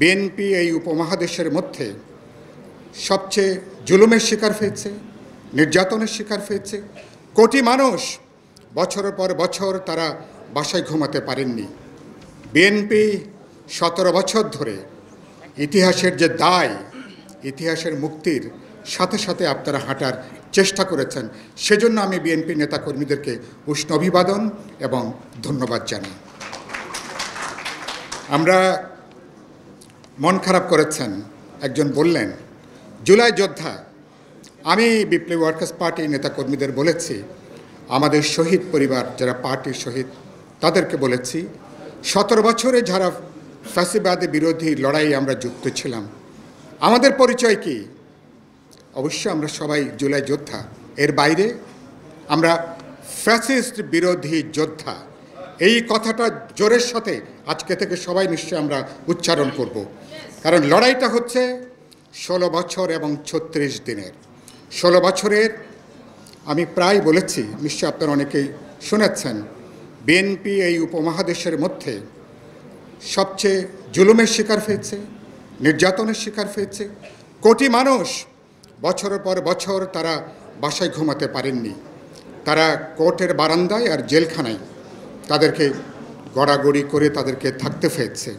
BNP এই উপমহাদেশের মধ্যে সবচেয়ে জুলুমের শিকার হয়েছে, নির্যাতনের শিকার হয়েছে। কোটি মানুষ বছরের পর বছর তারা বাসায় ঘুমাতে পারেননি। বিএনপি 17 বছর ধরে ইতিহাসের যে দায়, ইতিহাসের মুক্তির সাথে সাথে আপনারা হাঁটার চেষ্টা করেছেন। সেজন্য আমি বিএনপি নেতাকর্মীদেরকে উষ্ণ অভিবাদন এবং ধন্যবাদ জানাই। আমরা মন খারাপ করেছেন, একজন বললেন জুলাই যোদ্ধা। আমি বিপ্লবী ওয়ার্কার্স পার্টির নেতাকর্মীদের বলেছি, আমাদের শহীদ পরিবার যারা পার্টির শহীদ তাদেরকে বলেছি, 17 বছরে যারা ফ্যাসিবাদ বিরোধী লড়াই আমরা যুক্ত ছিলাম, আমাদের পরিচয় কি? অবশ্যই আমরা সবাই জুলাই যোদ্ধা। এর বাইরে আমরা ফ্যাসিস্ট বিরোধী যোদ্ধা। এই কথাটা জোরের সাথে আজকে থেকে সবাই নিশ্চয়ই আমরা উচ্চারণ করব, কারণ লড়াইটা হচ্ছে 16 বছর এবং 36 দিনের। 16 বছরের আমি প্রায় বলেছি, নিশ্চয়ই আপনারা অনেকেই শুনেছেন, বিএনপি এই উপমহাদেশের মধ্যে সবচেয়ে জুলুমের শিকার হয়েছে, নির্যাতনের শিকার হয়েছে। কোটি মানুষ বছরের পর বছর তারা বাসায় ঘুমাতে পারেননি। তারা কোর্টের বারান্দায় আর জেলখানায় তাদেরকে গড়াগড়ি করে তাদেরকে থাকতে হয়েছে।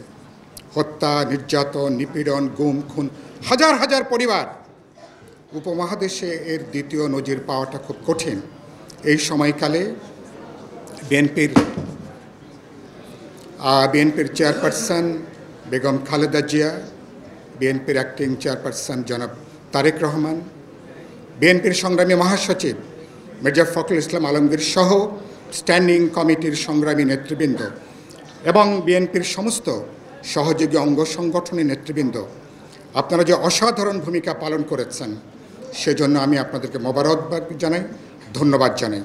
হত্যা, নির্যাতন, নিপীড়ন, গুম, খুন, হাজার হাজার পরিবার। উপমহাদেশে এর দ্বিতীয় নজির পাওয়াটা খুব কঠিন। এই সময়কালে বিএনপির চেয়ারপারসন বেগম খালেদা জিয়া, বিএনপির অ্যাক্টিং চেয়ারপারসন জনাব তারেক রহমান, বিএনপির সংগ্রামী মহাসচিব মির্জা ফখরুল ইসলাম আলমগীর সহ স্ট্যান্ডিং কমিটির সংগ্রামী নেতৃবৃন্দ এবং বিএনপির সমস্ত সহযোগী অঙ্গ সংগঠনের নেতৃবৃন্দ, আপনারা যে অসাধারণ ভূমিকা পালন করেছেন সেজন্য আমি আপনাদেরকে মোবারকবাদ জানাই, ধন্যবাদ জানাই।